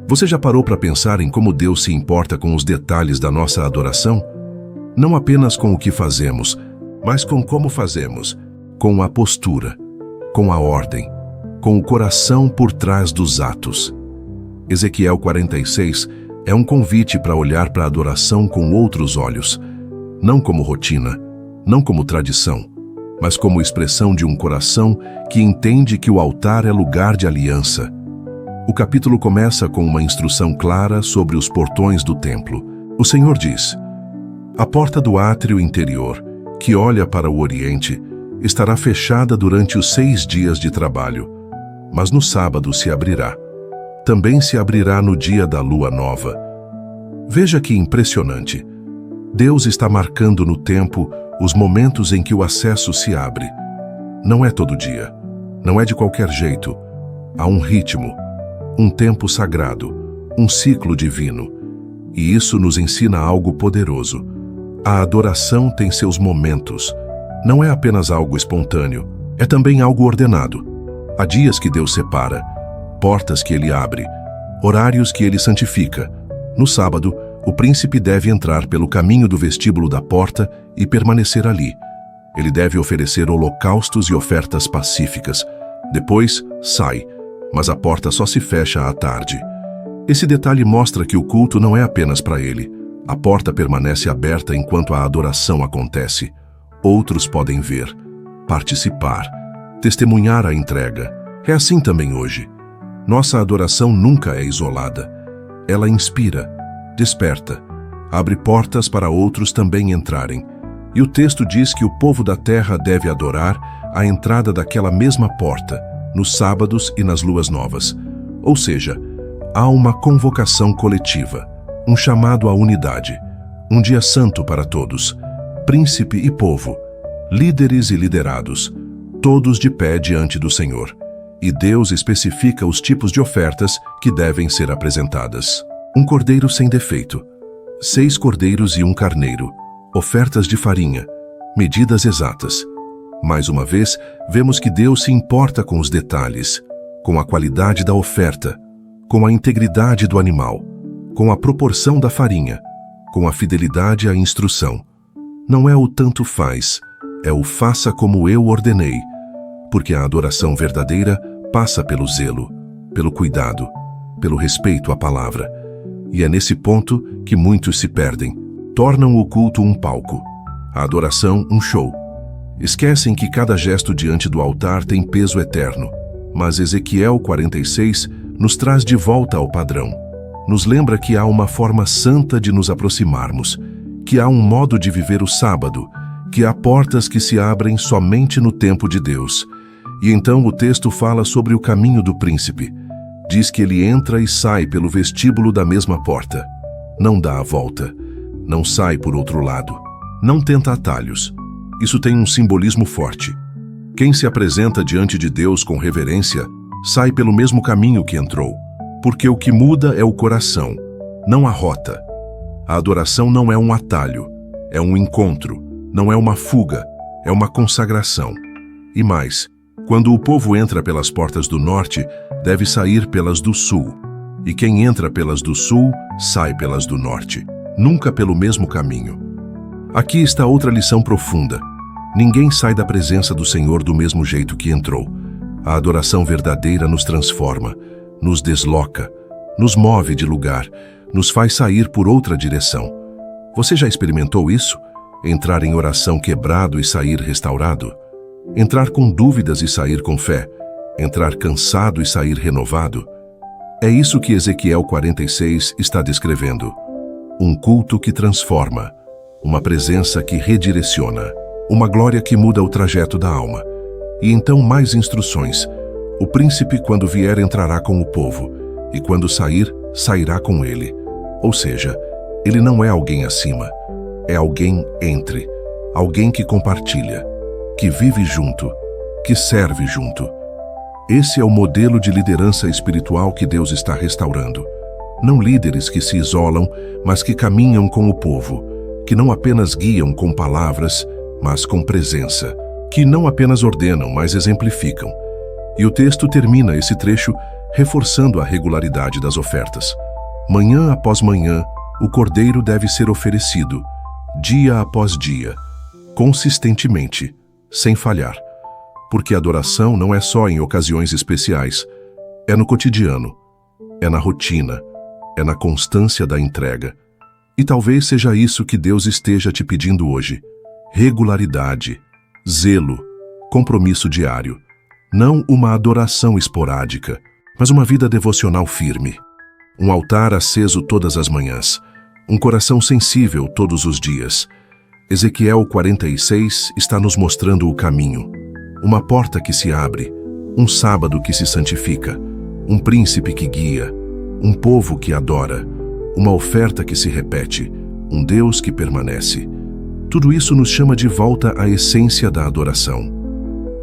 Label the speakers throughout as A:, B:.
A: Você já parou para pensar em como Deus se importa com os detalhes da nossa adoração? Não apenas com o que fazemos, mas com como fazemos, com a postura, com a ordem, com o coração por trás dos atos. Ezequiel 46 é um convite para olhar para a adoração com outros olhos, não como rotina, não como tradição, mas como expressão de um coração que entende que o altar é lugar de aliança. O capítulo começa com uma instrução clara sobre os portões do templo. O Senhor diz: a porta do átrio interior, que olha para o oriente, estará fechada durante os 6 dias de trabalho, mas no sábado se abrirá. Também se abrirá no dia da lua nova. Veja que impressionante. Deus está marcando no tempo os momentos em que o acesso se abre. Não é todo dia, não é de qualquer jeito. Há um ritmo, um tempo sagrado, um ciclo divino. E isso nos ensina algo poderoso. A adoração tem seus momentos. Não é apenas algo espontâneo, é também algo ordenado. Há dias que Deus separa, portas que Ele abre, horários que Ele santifica. No sábado, o príncipe deve entrar pelo caminho do vestíbulo da porta e permanecer ali. Ele deve oferecer holocaustos e ofertas pacíficas. Depois, sai, mas a porta só se fecha à tarde. Esse detalhe mostra que o culto não é apenas para ele. A porta permanece aberta enquanto a adoração acontece. Outros podem ver, participar, testemunhar a entrega. É assim também hoje. Nossa adoração nunca é isolada. Ela inspira, desperta, abre portas para outros também entrarem. E o texto diz que o povo da terra deve adorar à entrada daquela mesma porta, nos sábados e nas luas novas. Ou seja, há uma convocação coletiva, um chamado à unidade, um dia santo para todos, príncipe e povo, líderes e liderados, todos de pé diante do Senhor. E Deus especifica os tipos de ofertas que devem ser apresentadas. Um cordeiro sem defeito, 6 cordeiros e 1 carneiro, ofertas de farinha, medidas exatas. Mais uma vez, vemos que Deus se importa com os detalhes, com a qualidade da oferta, com a integridade do animal, com a proporção da farinha, com a fidelidade à instrução. Não é o tanto faz, é o faça como eu ordenei, porque a adoração verdadeira passa pelo zelo, pelo cuidado, pelo respeito à palavra. E é nesse ponto que muitos se perdem. Tornam o culto um palco, a adoração um show. Esquecem que cada gesto diante do altar tem peso eterno. Mas Ezequiel 46 nos traz de volta ao padrão. Nos lembra que há uma forma santa de nos aproximarmos, que há um modo de viver o sábado, que há portas que se abrem somente no tempo de Deus. E então o texto fala sobre o caminho do príncipe. Diz que ele entra e sai pelo vestíbulo da mesma porta. Não dá a volta. Não sai por outro lado. Não tenta atalhos. Isso tem um simbolismo forte. Quem se apresenta diante de Deus com reverência, sai pelo mesmo caminho que entrou. Porque o que muda é o coração, não a rota. A adoração não é um atalho, é um encontro, não é uma fuga, é uma consagração. E mais, quando o povo entra pelas portas do norte, deve sair pelas do sul. E quem entra pelas do sul, sai pelas do norte. Nunca pelo mesmo caminho. Aqui está outra lição profunda. Ninguém sai da presença do Senhor do mesmo jeito que entrou. A adoração verdadeira nos transforma, nos desloca, nos move de lugar, nos faz sair por outra direção. Você já experimentou isso? Entrar em oração quebrado e sair restaurado? Entrar com dúvidas e sair com fé? Entrar cansado e sair renovado? É isso que Ezequiel 46 está descrevendo. Um culto que transforma, uma presença que redireciona, uma glória que muda o trajeto da alma. E então mais instruções. O príncipe, quando vier, entrará com o povo, e quando sair, sairá com ele. Ou seja, ele não é alguém acima, é alguém entre, alguém que compartilha, que vive junto, que serve junto. Esse é o modelo de liderança espiritual que Deus está restaurando. Não líderes que se isolam, mas que caminham com o povo, que não apenas guiam com palavras, mas com presença, que não apenas ordenam, mas exemplificam. E o texto termina esse trecho reforçando a regularidade das ofertas. Manhã após manhã, o cordeiro deve ser oferecido, dia após dia, consistentemente, sem falhar. Porque a adoração não é só em ocasiões especiais, é no cotidiano, é na rotina, é na constância da entrega. E talvez seja isso que Deus esteja te pedindo hoje: regularidade, zelo, compromisso diário. Não uma adoração esporádica, mas uma vida devocional firme. Um altar aceso todas as manhãs, um coração sensível todos os dias. Ezequiel 46 está nos mostrando o caminho. Uma porta que se abre, um sábado que se santifica, um príncipe que guia, um povo que adora, uma oferta que se repete, um Deus que permanece. Tudo isso nos chama de volta à essência da adoração.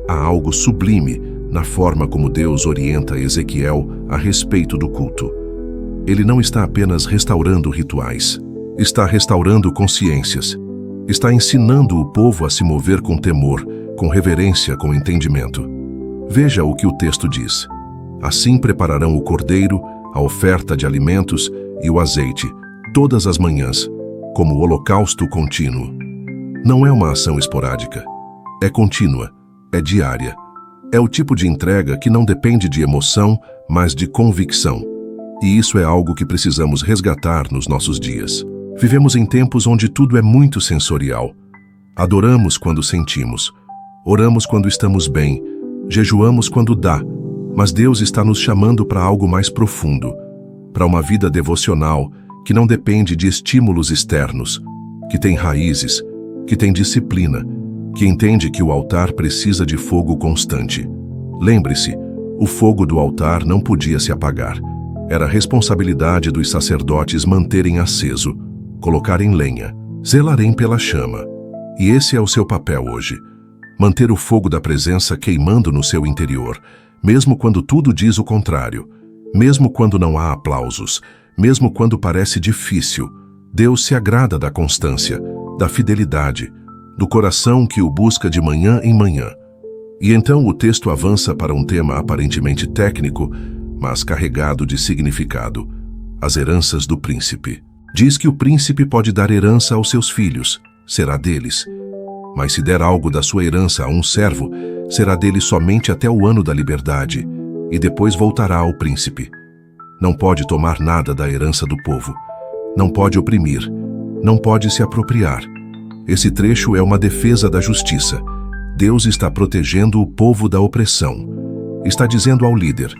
A: Há algo sublime na forma como Deus orienta Ezequiel a respeito do culto. Ele não está apenas restaurando rituais, está restaurando consciências, está ensinando o povo a se mover com temor, com reverência, com entendimento. Veja o que o texto diz. Assim prepararão o cordeiro, a oferta de alimentos e o azeite, todas as manhãs, como holocausto contínuo. Não é uma ação esporádica, é contínua, é diária. É o tipo de entrega que não depende de emoção, mas de convicção. E isso é algo que precisamos resgatar nos nossos dias. Vivemos em tempos onde tudo é muito sensorial. Adoramos quando sentimos, oramos quando estamos bem, jejuamos quando dá, mas Deus está nos chamando para algo mais profundo, para uma vida devocional que não depende de estímulos externos, que tem raízes, que tem disciplina, que entende que o altar precisa de fogo constante. Lembre-se, o fogo do altar não podia se apagar. Era responsabilidade dos sacerdotes manterem aceso, colocarem lenha, zelarem pela chama. E esse é o seu papel hoje. Manter o fogo da presença queimando no seu interior, mesmo quando tudo diz o contrário, mesmo quando não há aplausos, mesmo quando parece difícil. Deus se agrada da constância, da fidelidade, do coração que o busca de manhã em manhã. E então o texto avança para um tema aparentemente técnico, mas carregado de significado: as heranças do príncipe. Diz que o príncipe pode dar herança aos seus filhos, será deles. Mas se der algo da sua herança a um servo, será dele somente até o ano da liberdade, e depois voltará ao príncipe. Não pode tomar nada da herança do povo. Não pode oprimir. Não pode se apropriar. Esse trecho é uma defesa da justiça. Deus está protegendo o povo da opressão. Está dizendo ao líder: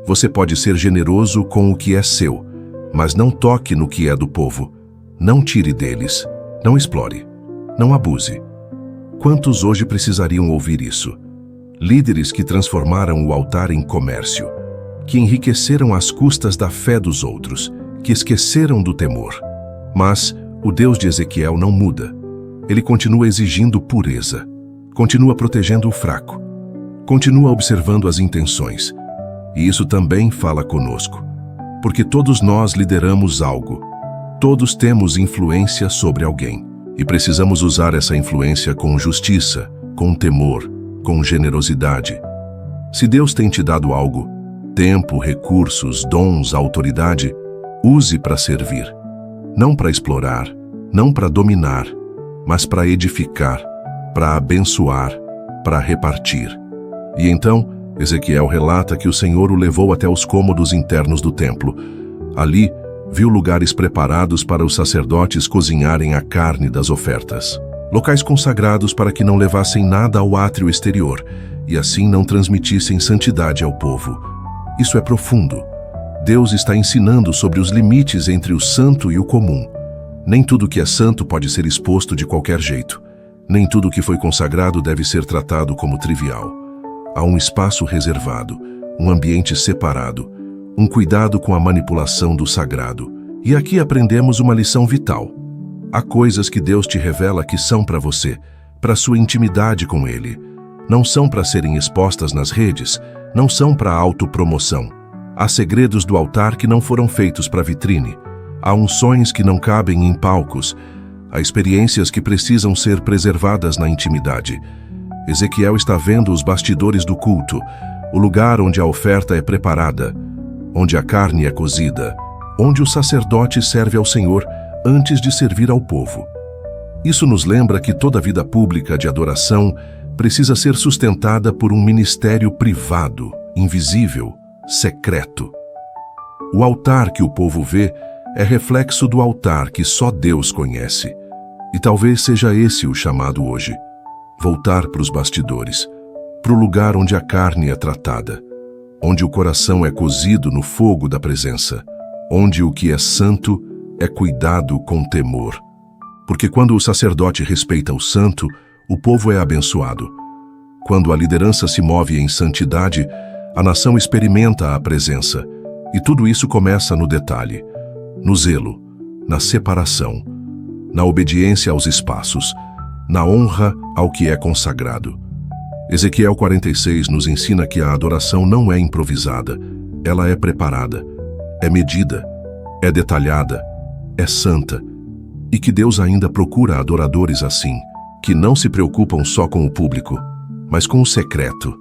A: você pode ser generoso com o que é seu, mas não toque no que é do povo. Não tire deles. Não explore. Não abuse. Quantos hoje precisariam ouvir isso? Líderes que transformaram o altar em comércio, que enriqueceram às custas da fé dos outros, que esqueceram do temor. Mas o Deus de Ezequiel não muda. Ele continua exigindo pureza, continua protegendo o fraco, continua observando as intenções. E isso também fala conosco, porque todos nós lideramos algo, todos temos influência sobre alguém, e precisamos usar essa influência com justiça, com temor, com generosidade. Se Deus tem te dado algo, tempo, recursos, dons, autoridade, use para servir. Não para explorar, não para dominar, mas para edificar, para abençoar, para repartir. E então, Ezequiel relata que o Senhor o levou até os cômodos internos do templo. Ali, viu lugares preparados para os sacerdotes cozinharem a carne das ofertas. Locais consagrados para que não levassem nada ao átrio exterior e assim não transmitissem santidade ao povo. Isso é profundo. Deus está ensinando sobre os limites entre o santo e o comum. Nem tudo que é santo pode ser exposto de qualquer jeito. Nem tudo que foi consagrado deve ser tratado como trivial. Há um espaço reservado, um ambiente separado, um cuidado com a manipulação do sagrado. E aqui aprendemos uma lição vital. Há coisas que Deus te revela que são para você, para sua intimidade com Ele. Não são para serem expostas nas redes, não são para autopromoção. Há segredos do altar que não foram feitos para vitrine. Há unções que não cabem em palcos. Há experiências que precisam ser preservadas na intimidade. Ezequiel está vendo os bastidores do culto, o lugar onde a oferta é preparada, onde a carne é cozida, onde o sacerdote serve ao Senhor antes de servir ao povo. Isso nos lembra que toda vida pública de adoração precisa ser sustentada por um ministério privado, invisível, secreto. O altar que o povo vê é reflexo do altar que só Deus conhece. E talvez seja esse o chamado hoje: voltar para os bastidores, para o lugar onde a carne é tratada, onde o coração é cozido no fogo da presença, onde o que é santo é cuidado com temor. Porque quando o sacerdote respeita o santo, o povo é abençoado. Quando a liderança se move em santidade, a nação experimenta a presença. E tudo isso começa no detalhe, no zelo, na separação, na obediência aos espaços, na honra ao que é consagrado. Ezequiel 46 nos ensina que a adoração não é improvisada, ela é preparada, é medida, é detalhada, é santa, e que Deus ainda procura adoradores assim, que não se preocupam só com o público, mas com o secreto,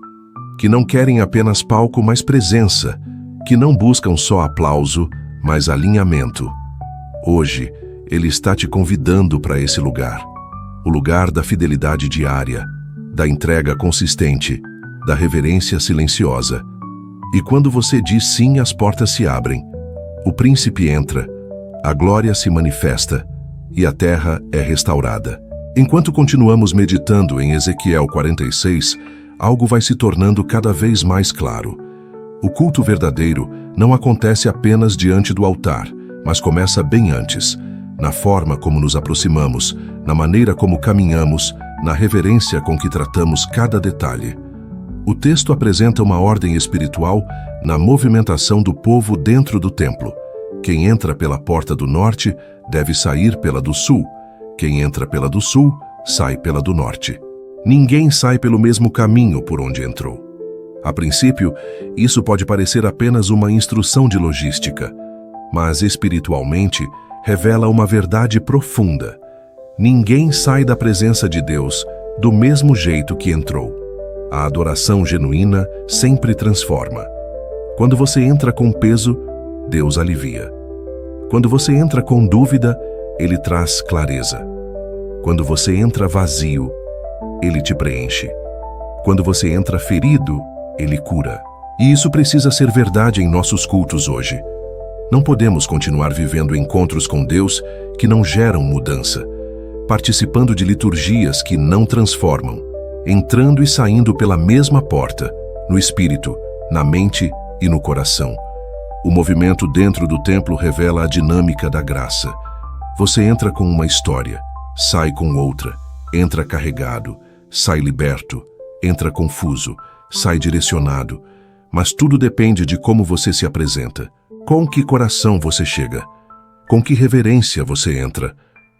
A: que não querem apenas palco, mas presença, que não buscam só aplauso, mas alinhamento. Hoje, Ele está te convidando para esse lugar, o lugar da fidelidade diária, da entrega consistente, da reverência silenciosa. E quando você diz sim, as portas se abrem, o príncipe entra, a glória se manifesta e a terra é restaurada. Enquanto continuamos meditando em Ezequiel 46, algo vai se tornando cada vez mais claro. O culto verdadeiro não acontece apenas diante do altar, mas começa bem antes, na forma como nos aproximamos, na maneira como caminhamos, na reverência com que tratamos cada detalhe. O texto apresenta uma ordem espiritual na movimentação do povo dentro do templo. Quem entra pela porta do norte deve sair pela do sul. Quem entra pela do sul, sai pela do norte. Ninguém sai pelo mesmo caminho por onde entrou. A princípio, isso pode parecer apenas uma instrução de logística, mas espiritualmente revela uma verdade profunda. Ninguém sai da presença de Deus do mesmo jeito que entrou. A adoração genuína sempre transforma. Quando você entra com peso, Deus alivia. Quando você entra com dúvida, Ele traz clareza. Quando você entra vazio, Ele te preenche. Quando você entra ferido, Ele cura. E isso precisa ser verdade em nossos cultos hoje. Não podemos continuar vivendo encontros com Deus que não geram mudança, participando de liturgias que não transformam, entrando e saindo pela mesma porta, no espírito, na mente e no coração. O movimento dentro do templo revela a dinâmica da graça. Você entra com uma história, sai com outra, entra carregado, sai liberto, entra confuso, sai direcionado, mas tudo depende de como você se apresenta. Com que coração você chega? Com que reverência você entra?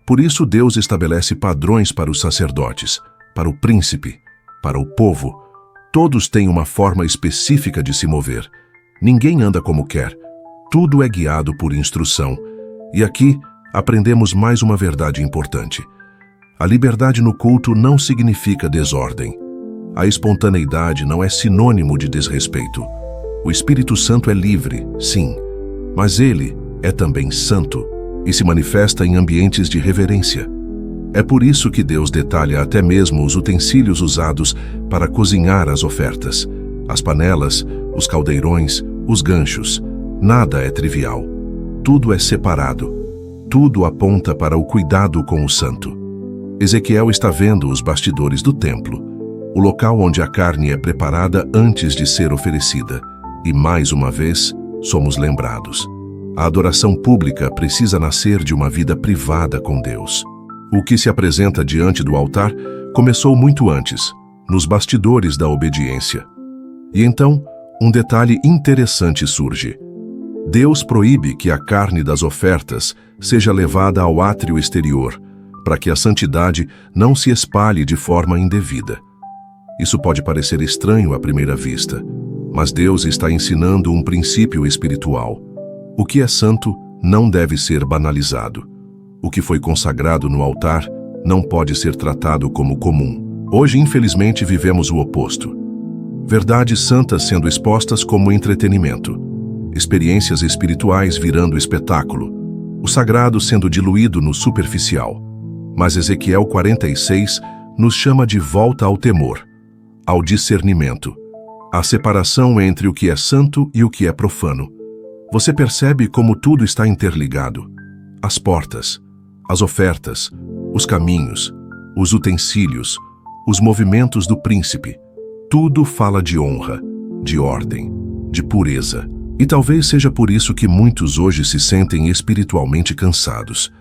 A: Por isso Deus estabelece padrões para os sacerdotes, para o príncipe, para o povo. Todos têm uma forma específica de se mover. Ninguém anda como quer. Tudo é guiado por instrução. E aqui aprendemos mais uma verdade importante. A liberdade no culto não significa desordem. A espontaneidade não é sinônimo de desrespeito. O Espírito Santo é livre, sim, mas ele é também santo e se manifesta em ambientes de reverência. É por isso que Deus detalha até mesmo os utensílios usados para cozinhar as ofertas, as panelas, os caldeirões, os ganchos. Nada é trivial. Tudo é separado. Tudo aponta para o cuidado com o santo. Ezequiel está vendo os bastidores do templo, o local onde a carne é preparada antes de ser oferecida. E mais uma vez, somos lembrados. A adoração pública precisa nascer de uma vida privada com Deus. O que se apresenta diante do altar começou muito antes, nos bastidores da obediência. E então, um detalhe interessante surge. Deus proíbe que a carne das ofertas seja levada ao átrio exterior, para que a santidade não se espalhe de forma indevida. Isso pode parecer estranho à primeira vista, mas Deus está ensinando um princípio espiritual. O que é santo não deve ser banalizado. O que foi consagrado no altar não pode ser tratado como comum. Hoje, infelizmente, vivemos o oposto. Verdades santas sendo expostas como entretenimento, experiências espirituais virando espetáculo, o sagrado sendo diluído no superficial. Mas Ezequiel 46 nos chama de volta ao temor, ao discernimento, à separação entre o que é santo e o que é profano. Você percebe como tudo está interligado. As portas, as ofertas, os caminhos, os utensílios, os movimentos do príncipe. Tudo fala de honra, de ordem, de pureza. E talvez seja por isso que muitos hoje se sentem espiritualmente cansados,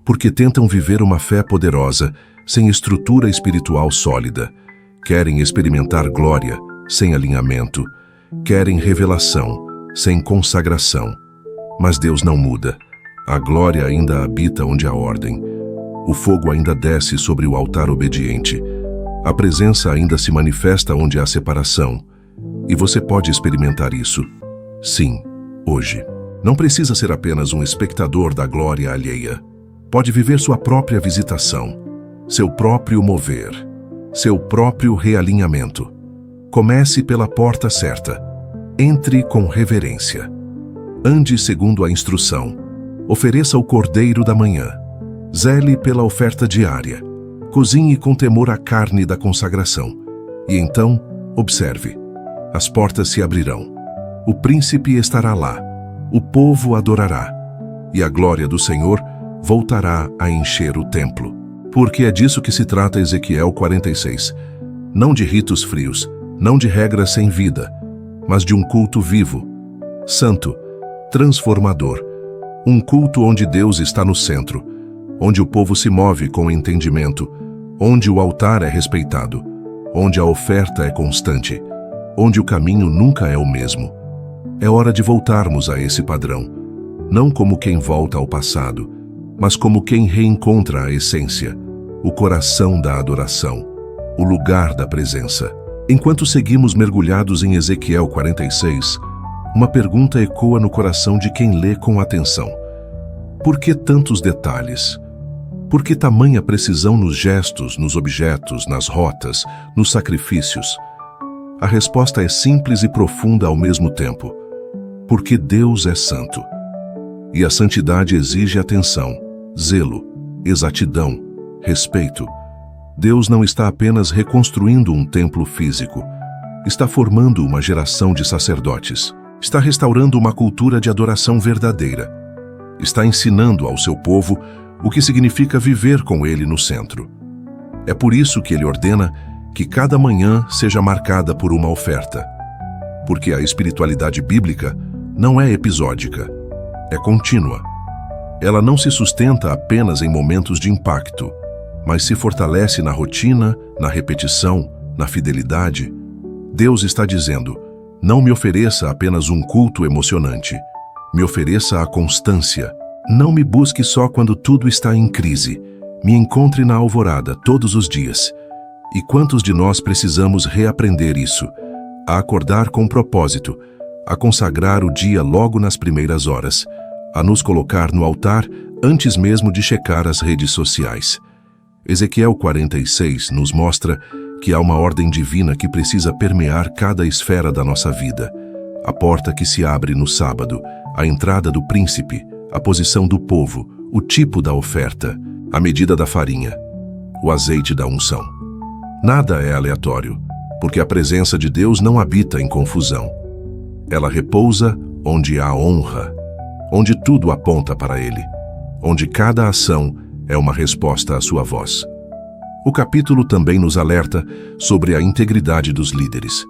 A: porque tentam viver uma fé poderosa sem estrutura espiritual sólida. Querem experimentar glória sem alinhamento, querem revelação sem consagração. Mas Deus não muda. A glória ainda habita onde há ordem. O fogo ainda desce sobre o altar obediente. A presença ainda se manifesta onde há separação. E você pode experimentar isso. Sim, hoje. Não precisa ser apenas um espectador da glória alheia. Pode viver sua própria visitação, seu próprio mover, seu próprio realinhamento. Comece pela porta certa. Entre com reverência. Ande segundo a instrução. Ofereça o cordeiro da manhã. Zele pela oferta diária. Cozinhe com temor a carne da consagração. E então, observe. As portas se abrirão. O príncipe estará lá. O povo adorará. E a glória do Senhor voltará a encher o templo. Porque é disso que se trata Ezequiel 46. Não de ritos frios, não de regras sem vida, mas de um culto vivo, santo, transformador. Um culto onde Deus está no centro, onde o povo se move com entendimento, onde o altar é respeitado, onde a oferta é constante, onde o caminho nunca é o mesmo. É hora de voltarmos a esse padrão, não como quem volta ao passado, mas como quem reencontra a essência, o coração da adoração, o lugar da presença. Enquanto seguimos mergulhados em Ezequiel 46, uma pergunta ecoa no coração de quem lê com atenção. Por que tantos detalhes? Por que tamanha precisão nos gestos, nos objetos, nas rotas, nos sacrifícios? A resposta é simples e profunda ao mesmo tempo. Porque Deus é santo. E a santidade exige atenção, zelo, exatidão, respeito. Deus não está apenas reconstruindo um templo físico. Está formando uma geração de sacerdotes. Está restaurando uma cultura de adoração verdadeira. Está ensinando ao seu povo o que significa viver com Ele no centro. É por isso que Ele ordena que cada manhã seja marcada por uma oferta. Porque a espiritualidade bíblica não é episódica, é contínua. Ela não se sustenta apenas em momentos de impacto, mas se fortalece na rotina, na repetição, na fidelidade. Deus está dizendo: não me ofereça apenas um culto emocionante, me ofereça a constância. Não me busque só quando tudo está em crise. Me encontre na alvorada todos os dias. E quantos de nós precisamos reaprender isso? A acordar com propósito, a consagrar o dia logo nas primeiras horas, a nos colocar no altar antes mesmo de checar as redes sociais. Ezequiel 46 nos mostra que há uma ordem divina que precisa permear cada esfera da nossa vida. A porta que se abre no sábado, a entrada do príncipe, a posição do povo, o tipo da oferta, a medida da farinha, o azeite da unção. Nada é aleatório, porque a presença de Deus não habita em confusão. Ela repousa onde há honra, onde tudo aponta para Ele, onde cada ação é uma resposta à sua voz. O capítulo também nos alerta sobre a integridade dos líderes.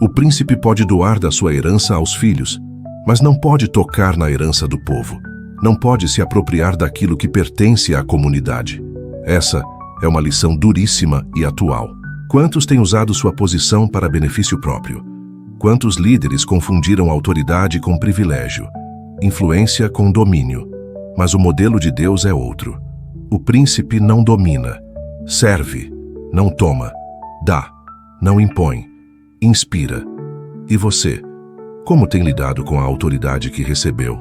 A: O príncipe pode doar da sua herança aos filhos, mas não pode tocar na herança do povo. Não pode se apropriar daquilo que pertence à comunidade. Essa é uma lição duríssima e atual. Quantos têm usado sua posição para benefício próprio? Quantos líderes confundiram autoridade com privilégio, influência com domínio? Mas o modelo de Deus é outro. O príncipe não domina, serve, não toma, dá, não impõe, inspira. E você? Como tem lidado com a autoridade que recebeu?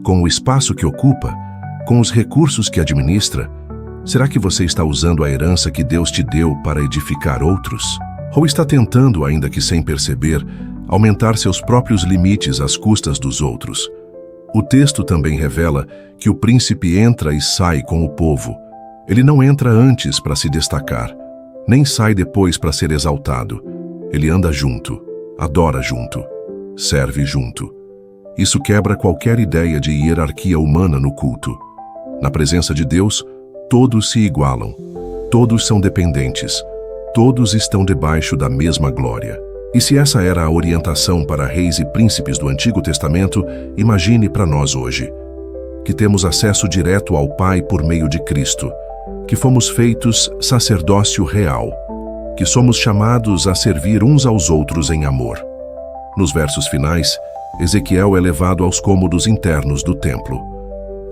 A: Com o espaço que ocupa? Com os recursos que administra? Será que você está usando a herança que Deus te deu para edificar outros? Ou está tentando, ainda que sem perceber, aumentar seus próprios limites às custas dos outros? O texto também revela que o príncipe entra e sai com o povo. Ele não entra antes para se destacar, nem sai depois para ser exaltado. Ele anda junto, adora junto, serve junto. Isso quebra qualquer ideia de hierarquia humana no culto. Na presença de Deus, todos se igualam, todos são dependentes, todos estão debaixo da mesma glória. E se essa era a orientação para reis e príncipes do Antigo Testamento, imagine para nós hoje, que temos acesso direto ao Pai por meio de Cristo, que fomos feitos sacerdócio real, que somos chamados a servir uns aos outros em amor. Nos versos finais, Ezequiel é levado aos cômodos internos do templo.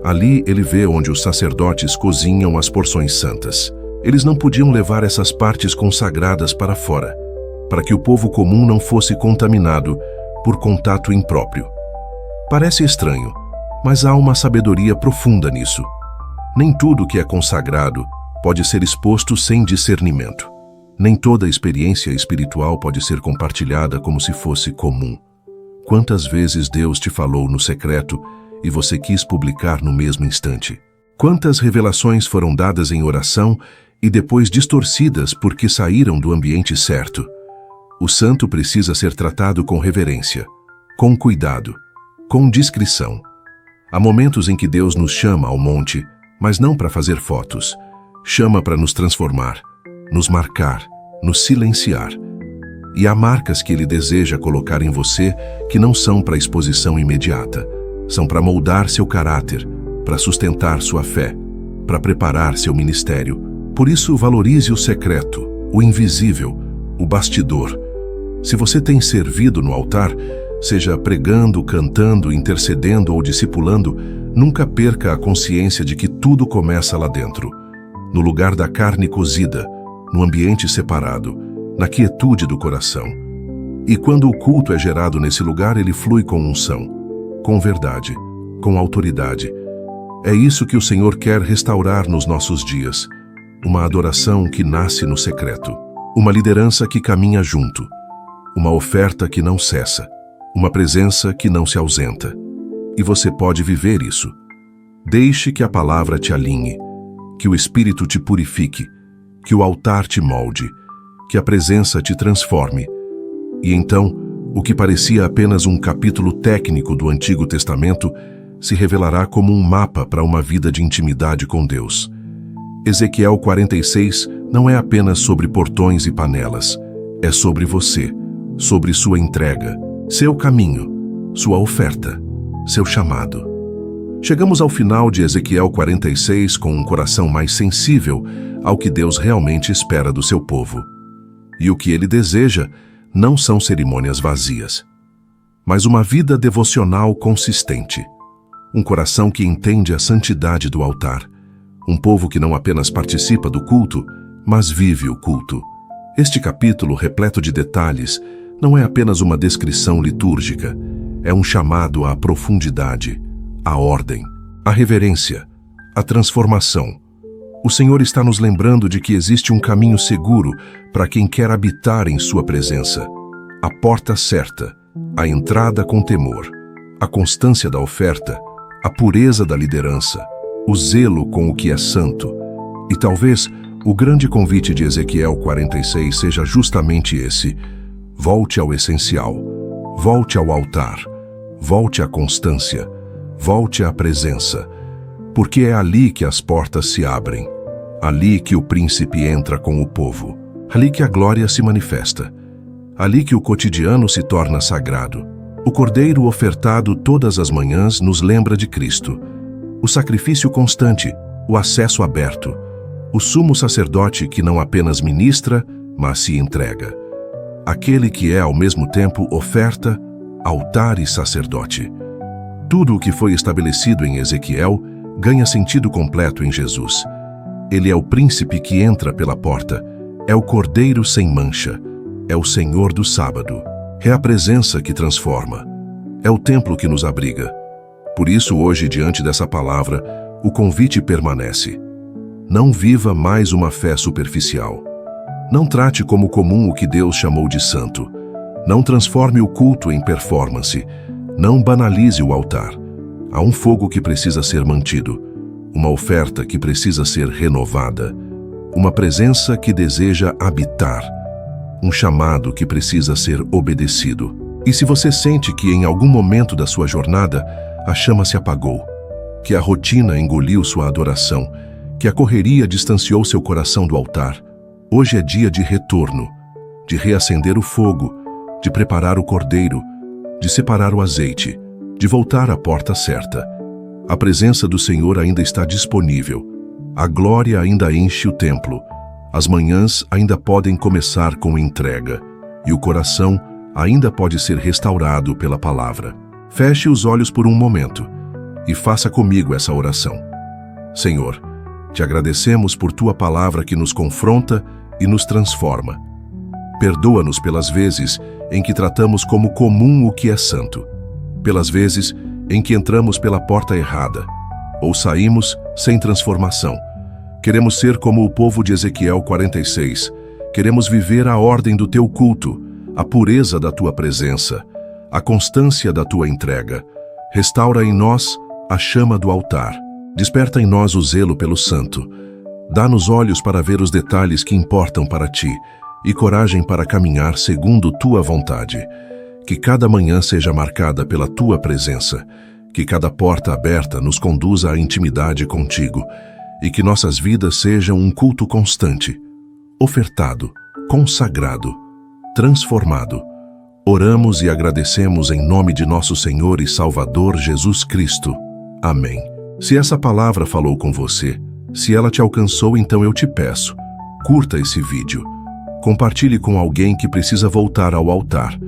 A: Ali ele vê onde os sacerdotes cozinham as porções santas. Eles não podiam levar essas partes consagradas para fora, para que o povo comum não fosse contaminado por contato impróprio. Parece estranho, mas há uma sabedoria profunda nisso. Nem tudo que é consagrado pode ser exposto sem discernimento. Nem toda experiência espiritual pode ser compartilhada como se fosse comum. Quantas vezes Deus te falou no secreto e você quis publicar no mesmo instante? Quantas revelações foram dadas em oração e depois distorcidas porque saíram do ambiente certo? O santo precisa ser tratado com reverência, com cuidado, com discrição. Há momentos em que Deus nos chama ao monte, mas não para fazer fotos. Chama para nos transformar, nos marcar, nos silenciar. E há marcas que Ele deseja colocar em você que não são para exposição imediata. São para moldar seu caráter, para sustentar sua fé, para preparar seu ministério. Por isso, valorize o secreto, o invisível, o bastidor. Se você tem servido no altar, seja pregando, cantando, intercedendo ou discipulando, nunca perca a consciência de que tudo começa lá dentro, no lugar da carne cozida, no ambiente separado, na quietude do coração. E quando o culto é gerado nesse lugar, ele flui com unção, com verdade, com autoridade. É isso que o Senhor quer restaurar nos nossos dias. Uma adoração que nasce no secreto, uma liderança que caminha junto, uma oferta que não cessa, uma presença que não se ausenta. E você pode viver isso. Deixe que a palavra te alinhe, que o Espírito te purifique, que o altar te molde, que a presença te transforme. E então, o que parecia apenas um capítulo técnico do Antigo Testamento se revelará como um mapa para uma vida de intimidade com Deus. Ezequiel 46 não é apenas sobre portões e panelas, é sobre você, sobre sua entrega, seu caminho, sua oferta, seu chamado. Chegamos ao final de Ezequiel 46 com um coração mais sensível ao que Deus realmente espera do seu povo. E o que Ele deseja não são cerimônias vazias, mas uma vida devocional consistente, um coração que entende a santidade do altar, um povo que não apenas participa do culto, mas vive o culto. Este capítulo, repleto de detalhes, não é apenas uma descrição litúrgica, é um chamado à profundidade, à ordem, à reverência, à transformação. O Senhor está nos lembrando de que existe um caminho seguro para quem quer habitar em sua presença. A porta certa, a entrada com temor, a constância da oferta, a pureza da liderança, o zelo com o que é santo. E talvez o grande convite de Ezequiel 46 seja justamente esse: volte ao essencial, volte ao altar, volte à constância, volte à presença, porque é ali que as portas se abrem, ali que o príncipe entra com o povo, ali que a glória se manifesta, ali que o cotidiano se torna sagrado. O cordeiro ofertado todas as manhãs nos lembra de Cristo, o sacrifício constante, o acesso aberto, o sumo sacerdote que não apenas ministra, mas se entrega, aquele que é ao mesmo tempo oferta, altar e sacerdote. Tudo o que foi estabelecido em Ezequiel ganha sentido completo em Jesus. Ele é o príncipe que entra pela porta, é o cordeiro sem mancha, é o Senhor do sábado, é a presença que transforma, é o templo que nos abriga. Por isso, hoje, diante dessa palavra, o convite permanece. Não viva mais uma fé superficial. Não trate como comum o que Deus chamou de santo. Não transforme o culto em performance. Não banalize o altar. Há um fogo que precisa ser mantido, uma oferta que precisa ser renovada, uma presença que deseja habitar, um chamado que precisa ser obedecido. E se você sente que em algum momento da sua jornada a chama se apagou, que a rotina engoliu sua adoração, que a correria distanciou seu coração do altar, hoje é dia de retorno, de reacender o fogo, de preparar o cordeiro, de separar o azeite, de voltar à porta certa. A presença do Senhor ainda está disponível. A glória ainda enche o templo. As manhãs ainda podem começar com entrega. E o coração ainda pode ser restaurado pela palavra. Feche os olhos por um momento e faça comigo essa oração. Senhor, te agradecemos por tua palavra que nos confronta e nos transforma. Perdoa-nos pelas vezes em que tratamos como comum o que é santo, pelas vezes em que entramos pela porta errada, ou saímos sem transformação. Queremos ser como o povo de Ezequiel 46. Queremos viver a ordem do teu culto, a pureza da tua presença, a constância da tua entrega. Restaura em nós a chama do altar. Desperta em nós o zelo pelo santo. Dá-nos olhos para ver os detalhes que importam para ti e coragem para caminhar segundo tua vontade. Que cada manhã seja marcada pela tua presença, que cada porta aberta nos conduza à intimidade contigo e que nossas vidas sejam um culto constante, ofertado, consagrado, transformado. Oramos e agradecemos em nome de nosso Senhor e Salvador Jesus Cristo. Amém. Se essa palavra falou com você, se ela te alcançou, então eu te peço, curta esse vídeo. Compartilhe com alguém que precisa voltar ao altar.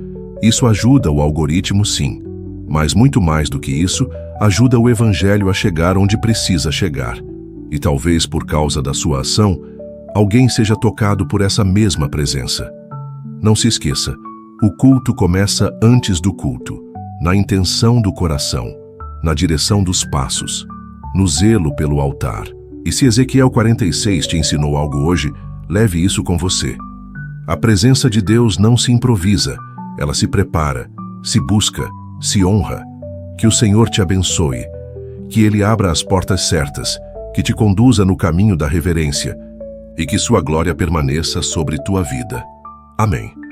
A: Isso ajuda o algoritmo, sim. Mas muito mais do que isso, ajuda o Evangelho a chegar onde precisa chegar. E talvez por causa da sua ação, alguém seja tocado por essa mesma presença. Não se esqueça, o culto começa antes do culto, na intenção do coração, na direção dos passos, no zelo pelo altar. E se Ezequiel 46 te ensinou algo hoje, leve isso com você. A presença de Deus não se improvisa, ela se prepara, se busca, se honra. Que o Senhor te abençoe, que Ele abra as portas certas, que te conduza no caminho da reverência e que sua glória permaneça sobre tua vida. Amém.